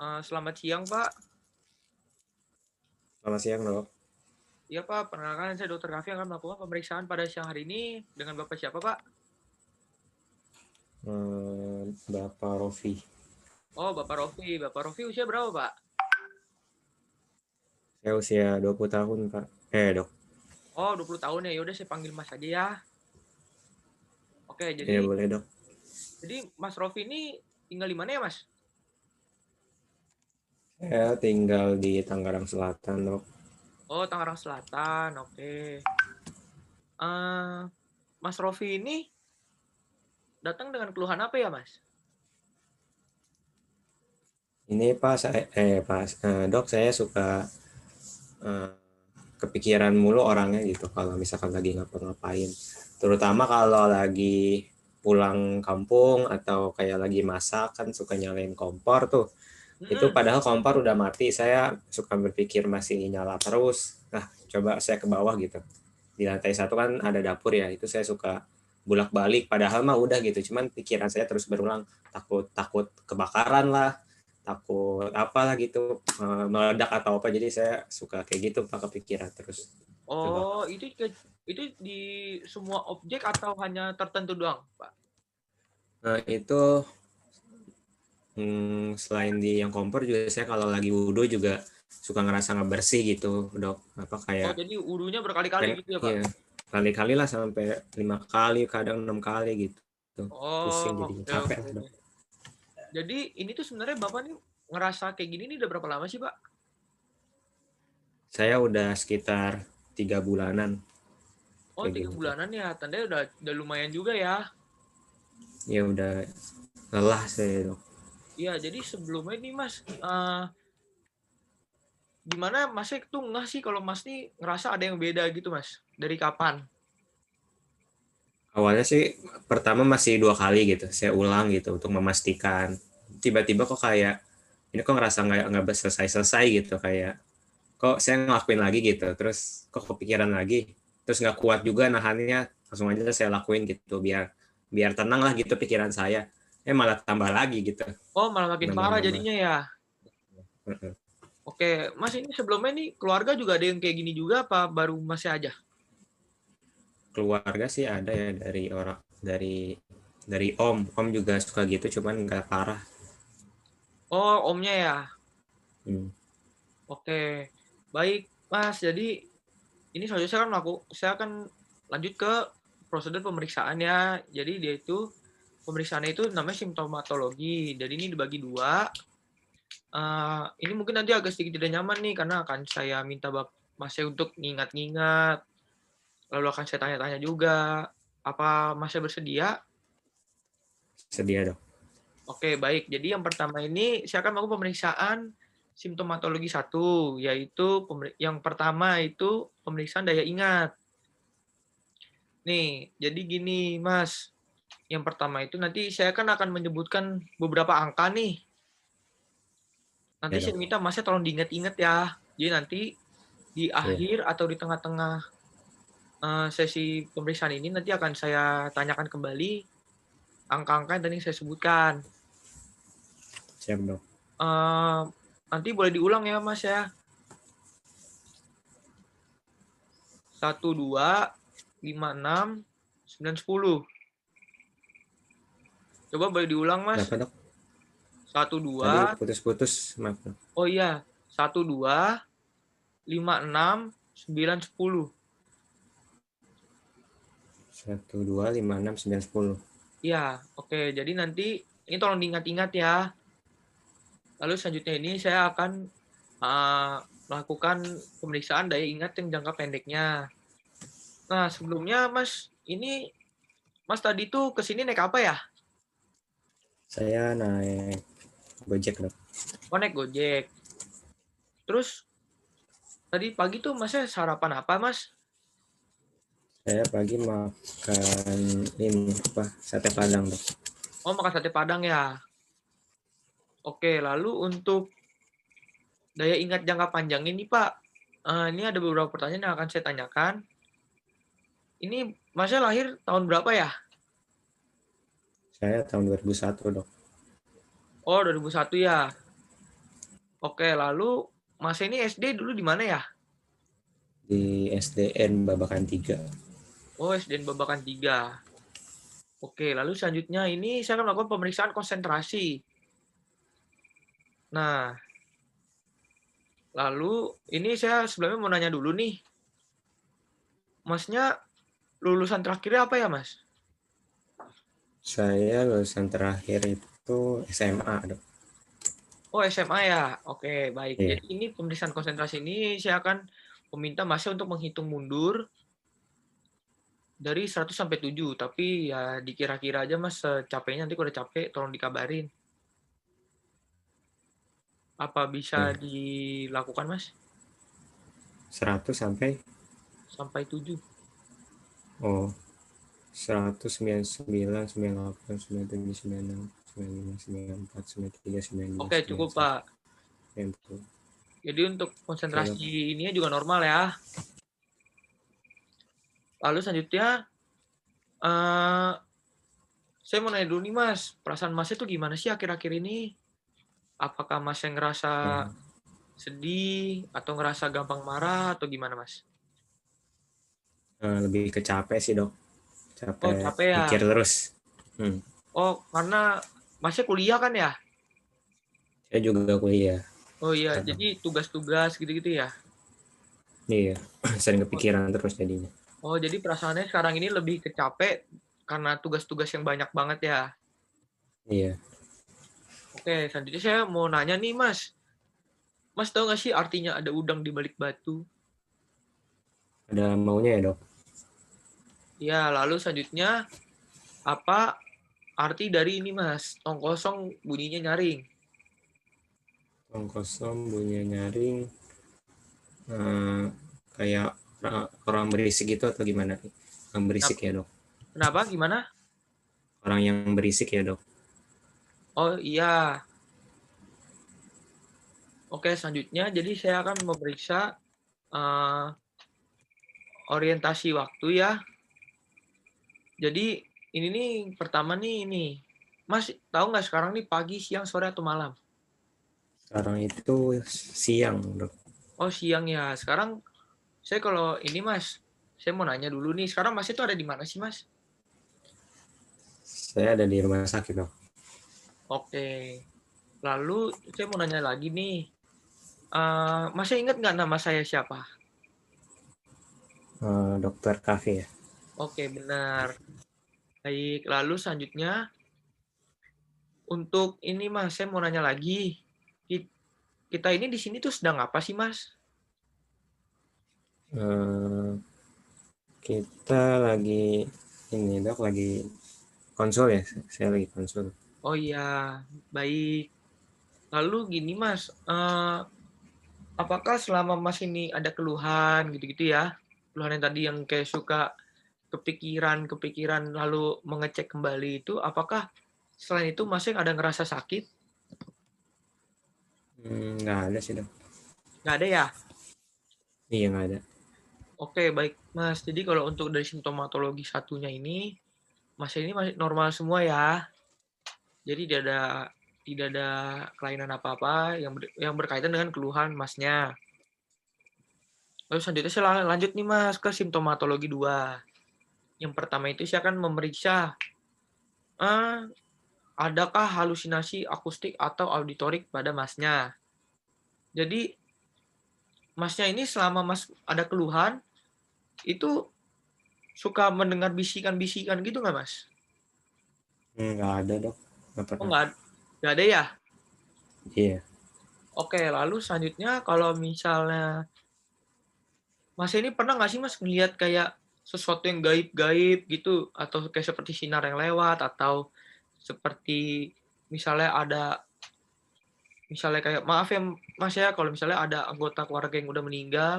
Selamat siang, Pak. Selamat siang, Dok. Iya, Pak. Perkenalkan, saya Dr. Raffi akan melakukan pemeriksaan pada siang hari ini dengan Bapak siapa, Pak? Bapak Rofi. Oh, Bapak Rofi. Bapak Rofi usia berapa, Pak? Saya usia 20 tahun, Pak. Dok. Oh, 20 tahun ya. Yaudah, saya panggil Mas aja ya. Oke, Iya, jadi boleh, Dok. jadi Mas Rofi ini tinggal di mana ya, Mas? Saya tinggal di Tangerang Selatan, Dok. Oh, Tangerang Selatan. Oke. Eh, Mas Rofi ini datang dengan keluhan apa ya, Mas? Ini Pak, Dok, saya suka eh, kepikiran mulu orangnya gitu kalau misalkan lagi ngapa-ngapain. Terutama kalau lagi pulang kampung atau kayak lagi masak kan suka nyalain kompor tuh. Itu Mm-mm. padahal kompor udah mati, saya suka berpikir masih nyala terus. Nah, coba saya ke bawah gitu. Di lantai satu kan ada dapur ya, itu saya suka bolak-balik. Padahal mah udah gitu, cuman pikiran saya terus berulang, takut takut kebakaran lah, takut apalah gitu, meledak atau apa. Jadi saya suka kayak gitu, pak, kepikiran terus. Coba. Oh, itu di semua objek atau hanya tertentu doang, Pak? Nah, itu selain di yang kompor juga saya kalau lagi wudhu juga suka ngerasa nggak bersih gitu, Dok. Apa Oh, kayak jadi wudunya berkali-kali gitu ya, Pak? iya, kali-kali lah sampai 5 kali, kadang 6 kali gitu. Pusing Oh, jadi oke, capek oke. lah, Dok. Jadi ini tuh sebenarnya Bapak nih ngerasa kayak gini nih udah berapa lama sih, Pak? Saya udah sekitar 3 bulanan Oh, kayak tiga gini tuh. bulanan ya. Tandanya udah lumayan juga ya. Ya udah lelah saya, Dok. Iya, jadi sebelumnya nih Mas, gimana Masnya tuh nggak sih kalau Mas nih ngerasa ada yang beda gitu Mas? Dari kapan? Awalnya sih pertama masih 2 kali gitu. Saya ulang gitu untuk memastikan. Tiba-tiba kok kayak ini kok ngerasa nggak selesai-selesai gitu, kayak kok saya ngelakuin lagi gitu, terus kok kepikiran lagi, terus nggak kuat juga nahannya, langsung aja saya lakuin gitu biar biar tenang lah gitu pikiran saya, malah tambah lagi gitu, Oh, malah makin parah nambah-nambah. jadinya ya. Oke, Mas ini sebelumnya nih keluarga juga ada yang kayak gini juga apa baru Masnya aja? Keluarga sih ada ya, dari orang, dari om juga suka gitu, cuman nggak parah. Oh, omnya ya. Hmm. Oke. Baik, Mas. Jadi ini selanjutnya saya akan lanjut ke prosedur pemeriksaan ya. Jadi dia itu pemeriksaan itu namanya simptomatologi. Jadi ini dibagi dua. Ini mungkin nanti agak sedikit tidak nyaman nih karena akan saya minta Masnya untuk ngingat-ngingat. Lalu akan saya tanya-tanya juga. Apa Masnya bersedia? Sedia, Dok. Oke, baik. Jadi yang pertama ini saya akan melakukan pemeriksaan simptomatologi satu, yaitu yang pertama itu pemeriksaan daya ingat. Nih, jadi gini, Mas. Yang pertama itu nanti saya kan akan menyebutkan beberapa angka nih. Nanti Ya, saya Dok. minta Masnya tolong diingat-ingat ya. Jadi nanti di Iya, akhir atau di tengah-tengah sesi pemeriksaan ini nanti akan saya tanyakan kembali angka-angka yang tadi saya sebutkan. siap, Dok. Eh, Nanti boleh diulang ya, Mas ya. 1, 2, 5, 6, 9, 10. Coba boleh diulang, Mas. Berapa, Dok? Satu Tadi dua. putus-putus, maaf, Dok. Oh iya, 1, 2, 5, 6, 9, 10. 1, 2, 5, 6, 9, 10. Iya, oke. Jadi nanti ini tolong diingat-ingat ya. Lalu selanjutnya ini saya akan uh, melakukan pemeriksaan daya ingat yang jangka pendeknya. Nah, sebelumnya Mas, ini Mas tadi tuh ke sini naik apa ya? Saya naik Gojek, Dok. Oh, naik Gojek. Terus tadi pagi tuh Masnya sarapan apa, Mas? Saya pagi makan ini apa, sate Padang, Dok. Oh, makan sate Padang ya. Oke, lalu untuk daya ingat jangka panjang ini, Pak, ini ada beberapa pertanyaan yang akan saya tanyakan. Ini Masnya lahir tahun berapa ya? Saya tahun 2001, Dok. Oh, 2001 ya. Oke, lalu Mas ini SD dulu di mana ya? Di SDN Babakan 3. Oh, SDN Babakan 3. Oke, lalu selanjutnya ini saya akan melakukan pemeriksaan konsentrasi. Nah, lalu ini saya sebenarnya mau nanya dulu nih. Masnya lulusan terakhirnya apa ya, Mas? Saya lulusan terakhir itu SMA, Dok. Oh, SMA ya. Oke, baik. Iya. Jadi ini pemeriksaan konsentrasi ini saya akan meminta Masnya untuk menghitung mundur dari 100 sampai 7, tapi ya dikira-kira aja Mas secapeknya, nanti kalau udah capek tolong dikabarin. Apa bisa Nah, dilakukan Mas? 100 sampai Sampai 7. oh 199, 98, 97, 96, 95, 94, 93, 92, Oke, cukup 91, Pak. 90. Jadi untuk Oke, Dok. konsentrasi ini juga normal ya. Lalu selanjutnya, eh, saya mau nanya dulu nih Mas, perasaan Masnya tuh gimana sih akhir-akhir ini? Apakah Mas yang ngerasa Nah, sedih atau ngerasa gampang marah atau gimana Mas? lebih ke capek sih, Dok. Oh, Capek capek ya. mikir terus. Oh, karena Masnya kuliah kan ya? Saya juga kuliah. Oh iya, Nah, jadi tugas-tugas gitu-gitu ya? iya, sering kepikiran terus jadinya. Oh, jadi perasaannya sekarang ini lebih kecapek karena tugas-tugas yang banyak banget ya? Iya, Oke, selanjutnya saya mau nanya nih Mas. Mas tahu nggak sih artinya ada udang di balik batu? ada maunya ya, Dok. Ya, lalu selanjutnya apa arti dari ini Mas? Tong kosong bunyinya nyaring. Tong kosong bunyi nyaring, eh, kayak orang berisik gitu atau gimana? Orang berisik Kenapa? ya, Dok. Kenapa? Gimana? Orang yang berisik ya, Dok. Oh iya. Oke, selanjutnya jadi saya akan memeriksa eh, orientasi waktu ya. Jadi ini nih pertama nih ini. Mas tahu nggak sekarang nih pagi, siang, sore atau malam? Sekarang itu siang, Dok. Oh siang ya. Sekarang saya kalau ini Mas, saya mau nanya dulu nih. Sekarang Mas itu ada di mana sih Mas? Saya ada di rumah sakit, Dok. Oke. Lalu saya mau nanya lagi nih. Masnya ingat nggak nama saya siapa? Dokter Kafe ya. Oke benar. Baik. Lalu selanjutnya untuk ini Mas, saya mau nanya lagi. Kita ini di sini tuh sedang apa sih Mas? Eh, kita lagi ini, Dok, lagi konsul ya. Saya lagi konsul. Oh iya, baik. Lalu gini Mas, apakah selama Mas ini ada keluhan gitu-gitu ya? Keluhan yang tadi yang kayak suka kepikiran lalu mengecek kembali itu, apakah selain itu Masnya ada ngerasa sakit? Nggak ada sih, Dok. Nggak ada ya? Iya, nggak ada. Oke, baik Mas. Jadi kalau untuk dari simptomatologi satunya ini, Mas ini masih normal semua ya. Jadi tidak ada kelainan apa-apa yang berkaitan dengan keluhan Masnya. Lalu selanjutnya saya lanjut nih Mas ke simptomatologi 2. Yang pertama itu saya akan memeriksa eh, adakah halusinasi akustik atau auditorik pada Masnya. Jadi Masnya ini selama Mas ada keluhan itu suka mendengar bisikan-bisikan gitu nggak Mas? Nggak ada, Dok. Nggak Oh pernah. nggak ada ya? Iya. Oke, lalu selanjutnya kalau misalnya Mas ini pernah nggak sih Mas ngelihat kayak sesuatu yang gaib-gaib gitu atau kayak seperti sinar yang lewat atau seperti misalnya ada misalnya kayak maaf ya Mas ya kalau misalnya ada anggota keluarga yang udah meninggal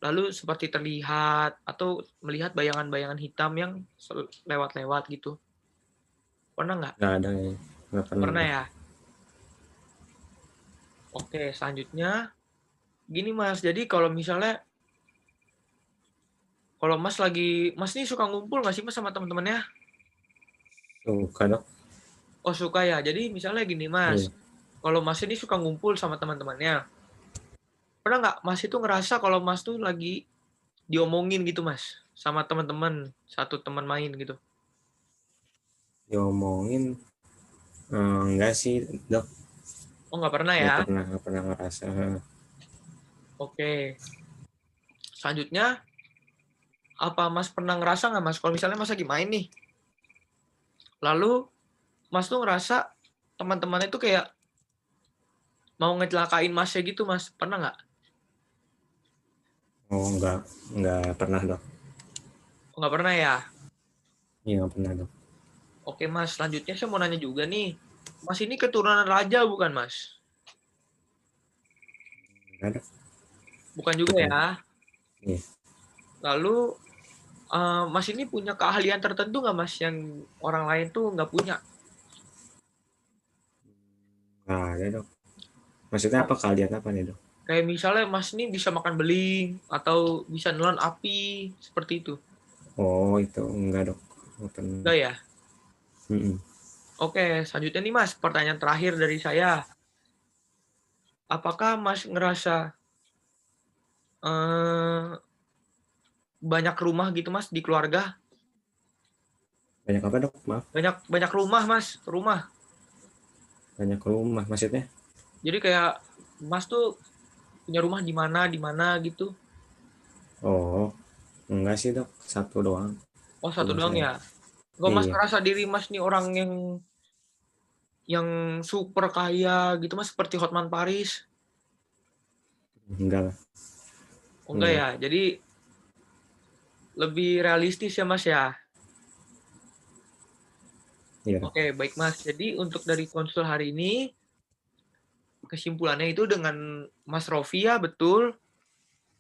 lalu seperti terlihat atau melihat bayangan-bayangan hitam yang lewat-lewat gitu. Pernah nggak? Nggak ada ya. Nggak pernah, Pernah Dok. ya? Oke, selanjutnya gini Mas, jadi kalau misalnya kalau Mas ini suka ngumpul nggak sih Mas sama teman-temannya? Suka, Dok. Oh suka ya. Jadi misalnya gini Mas, Iya. kalau Mas ini suka ngumpul sama teman-temannya. Pernah nggak Mas itu ngerasa kalau Mas tuh lagi diomongin gitu Mas sama teman-teman, satu teman main gitu? Diomongin, enggak sih dok, Oh nggak pernah ya? nggak pernah ngerasa. Oke. Selanjutnya, apa Mas pernah ngerasa nggak Mas kalau misalnya Mas lagi main nih, lalu Mas tuh ngerasa teman-temannya tuh kayak mau ngecelakain Masnya gitu Mas, pernah nggak? Oh nggak pernah dok. Oh, nggak pernah ya? Iya nggak pernah dok. Oke Mas, selanjutnya saya mau nanya juga nih. Mas ini keturunan raja bukan Mas? Nggak dok. Bukan juga Bukan. ya? Iya. Lalu Mas ini punya keahlian tertentu nggak Mas yang orang lain tuh nggak punya? Nggak ada dok. Maksudnya apa, kalian apa nih dok? Kayak misalnya Mas ini bisa makan beling atau bisa nelan api seperti itu. Oh itu enggak dok. Nggak pernah. Enggak ya? Mm-mm. Oke, selanjutnya nih Mas, pertanyaan terakhir dari saya. Apakah Mas ngerasa eh, banyak rumah gitu Mas di keluarga? Banyak apa dok, maaf? Banyak banyak rumah Mas, rumah. Banyak rumah maksudnya? Jadi kayak Mas tuh punya rumah di mana gitu. Oh enggak sih dok, satu doang Oh, satu rumah doang saya. ya. Enggak Mas Iya. ngerasa diri Mas nih orang yang super kaya gitu Mas seperti Hotman Paris? Enggak lah. Oh, enggak Enggak. ya. Jadi lebih realistis ya Mas ya. Iya dok. Oke, baik Mas. Jadi untuk dari konsul hari ini kesimpulannya itu dengan Mas Rofi ya betul,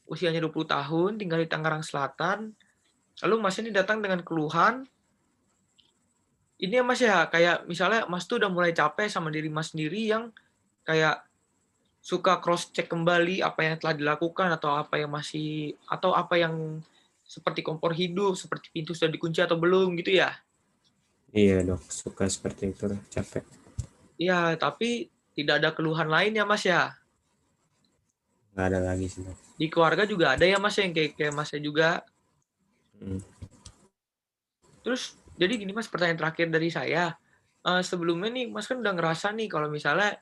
usianya 20 tahun, tinggal di Tangerang Selatan. Lalu Mas ini datang dengan keluhan, ini ya Mas ya, kayak misalnya Mas tuh udah mulai capek sama diri Mas sendiri yang kayak suka cross check kembali apa yang telah dilakukan atau apa yang masih atau apa yang seperti kompor hidup, seperti pintu sudah dikunci atau belum gitu ya. Iya dok, suka seperti itu dok. Capek. Iya, tapi tidak ada keluhan lain ya Mas ya. Nggak ada lagi sih dok. Di keluarga juga ada ya Mas yang kayak Masnya juga. Hmm. Terus jadi gini Mas, pertanyaan terakhir dari saya. Sebelumnya nih Mas kan udah ngerasa nih kalau misalnya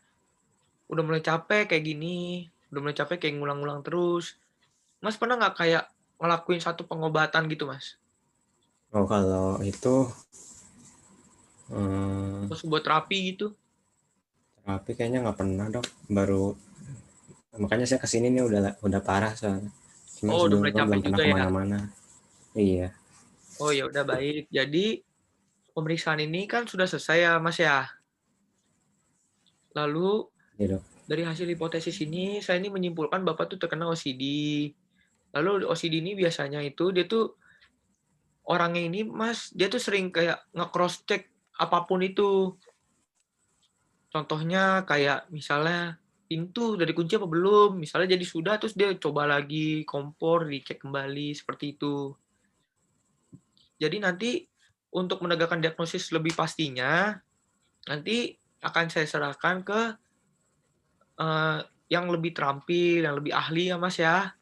udah mulai capek kayak gini, udah mulai capek kayak ngulang-ngulang terus. Mas pernah nggak kayak ngelakuin satu pengobatan gitu Mas? Oh kalau itu Terus buat terapi gitu? terapi kayaknya nggak pernah dok. Baru makanya saya kesini nih udah parah soalnya. Cuman Oh, udah mulai sebelumnya capek belum pernah juga ya? kemana-mana. Iya. Oh ya udah baik. Jadi pemeriksaan ini kan sudah selesai ya Mas ya. Lalu Iya dok. dari hasil hipotesis ini saya ini menyimpulkan Bapak tuh terkena OCD. Lalu OCD ini biasanya itu dia tuh orangnya ini Mas, dia tuh sering kayak nge-cross check apapun itu. Contohnya kayak misalnya pintu udah dikunci apa belum, misalnya jadi sudah terus dia coba lagi kompor dicek kembali seperti itu. Jadi nanti untuk menegakkan diagnosis lebih pastinya, nanti akan saya serahkan ke eh, yang lebih terampil, yang lebih ahli ya Mas ya.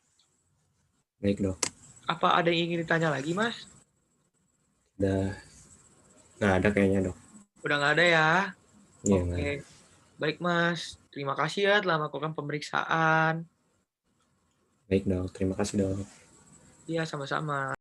Baik dok. Apa ada yang ingin ditanya lagi Mas? Udah nggak ada kayaknya dok. Udah nggak ada ya? Iya nggak ada. Oke, baik Mas. Terima kasih ya telah melakukan pemeriksaan. Baik dok, terima kasih dok. Iya, sama-sama.